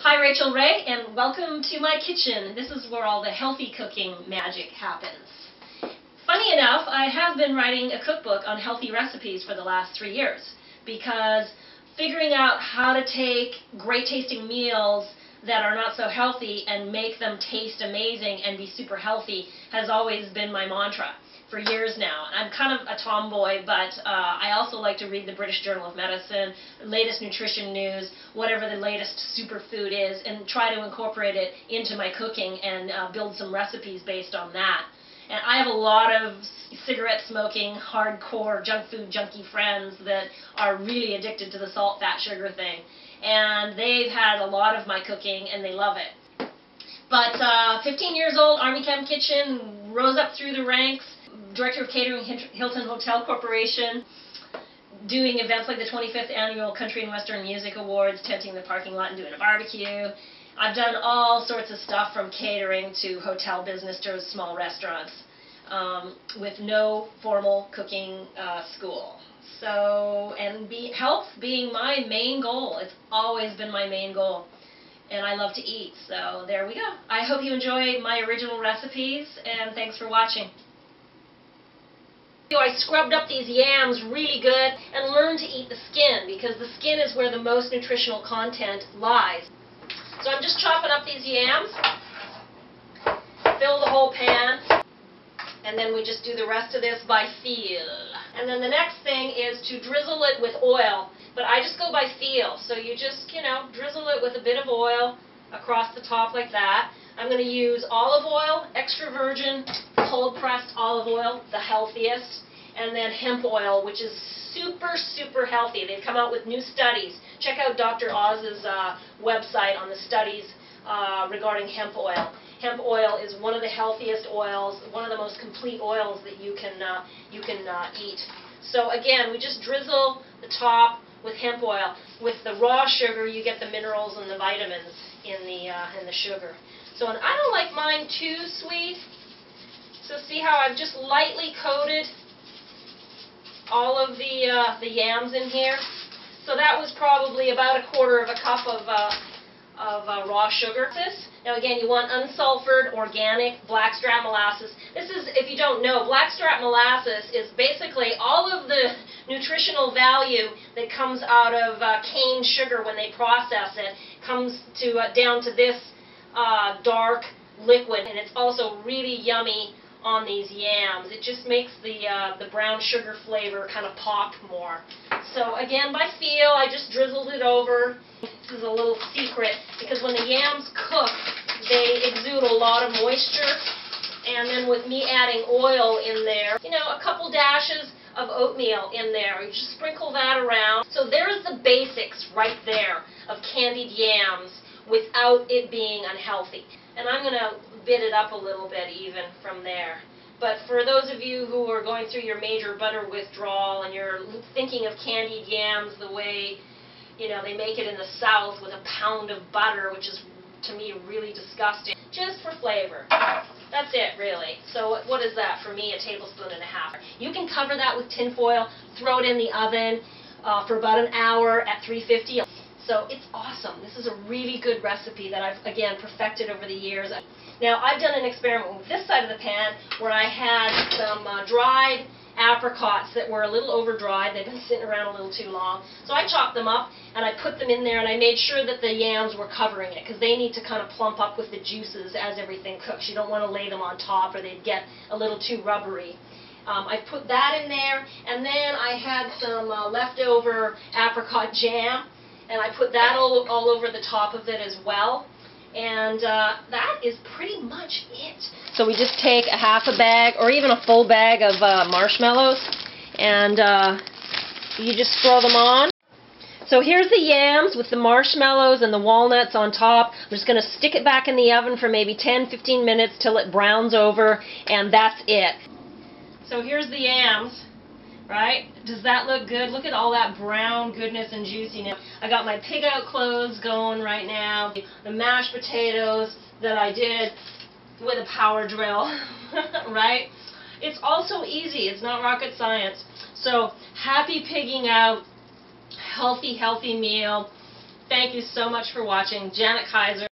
Hi, Rachel Ray, and welcome to my kitchen. This is where all the healthy cooking magic happens. Funny enough, I have been writing a cookbook on healthy recipes for the last 3 years because figuring out how to take great tasting meals that are not so healthy and make them taste amazing and be super healthy has always been my mantra for years now. I'm kind of a tomboy, but I also like to read the British Journal of Medicine, latest nutrition news, whatever the latest superfood is, and try to incorporate it into my cooking and build some recipes based on that. And I have a lot of cigarette smoking, hardcore junk food junkie friends that are really addicted to the salt, fat, sugar thing. And they've had a lot of my cooking and they love it. But 15 years old, Army Camp Kitchen, rose up through the ranks, Director of Catering, Hilton Hotel Corporation, doing events like the 25th Annual Country and Western Music Awards, tenting the parking lot and doing a barbecue. I've done all sorts of stuff from catering to hotel business to small restaurants with no formal cooking school. So, and health being my main goal. It's always been my main goal. And I love to eat, so there we go. I hope you enjoy my original recipes, and thanks for watching. I scrubbed up these yams really good and learned to eat the skin because the skin is where the most nutritional content lies. So I'm just chopping up these yams, fill the whole pan, and then we just do the rest of this by feel. And then the next thing is to drizzle it with oil, but I just go by feel. So you just, drizzle it with a bit of oil across the top like that. I'm going to use olive oil, extra virgin, cold-pressed olive oil, the healthiest, and then hemp oil, which is super, super healthy. They've come out with new studies. Check out Dr. Oz's website on the studies regarding hemp oil. Hemp oil is one of the healthiest oils, one of the most complete oils that you can eat. So again, we just drizzle the top with hemp oil. With the raw sugar, you get the minerals and the vitamins in the sugar. So, and I don't like mine too sweet. So see how I've just lightly coated all of the yams in here. So that was probably about 1/4 cup of raw sugar. Now again, you want unsulfured, organic, blackstrap molasses. This is, if you don't know, blackstrap molasses is basically all of the nutritional value that comes out of cane sugar when they process it comes to down to this dark liquid, and it's also really yummy on these yams. It just makes the brown sugar flavor kind of pop more. So again, by feel, I just drizzled it over. This is a little secret because when the yams cook, they exude a lot of moisture, and then with me adding oil in there, a couple dashes of oatmeal in there. You just sprinkle that around. So there's the basics right there of candied yams without it being unhealthy. And I'm going to bit it up a little bit even from there. But for those of you who are going through your major butter withdrawal and you're thinking of candied yams the way, they make it in the South with a pound of butter, which is, to me, really disgusting, just for flavor. That's it, really. So what is that? For me, 1.5 tablespoons. You can cover that with tin foil, throw it in the oven for about an hour at 350. So it's awesome. This is a really good recipe that I've, again, perfected over the years. Now, I've done an experiment with this side of the pan where I had some dried apricots that were a little over-dried. They've been sitting around a little too long. So I chopped them up and I put them in there and I made sure that the yams were covering it because they need to kind of plump up with the juices as everything cooks. You don't want to lay them on top or they'd get a little too rubbery. I put that in there, and then I had some leftover apricot jam, and I put that all over the top of it as well. And that is pretty much it. So we just take a ½ bag or even a full bag of marshmallows, and you just throw them on. So here's the yams with the marshmallows and the walnuts on top. I'm just going to stick it back in the oven for maybe 10-15 minutes till it browns over, and that's it. So here's the yams. Right? Does that look good? Look at all that brown goodness and juiciness. I got my pig out clothes going right now. The mashed potatoes that I did with a power drill. Right? It's also easy. It's not rocket science. So happy pigging out. Healthy meal. Thank you so much for watching. Janet Keijser.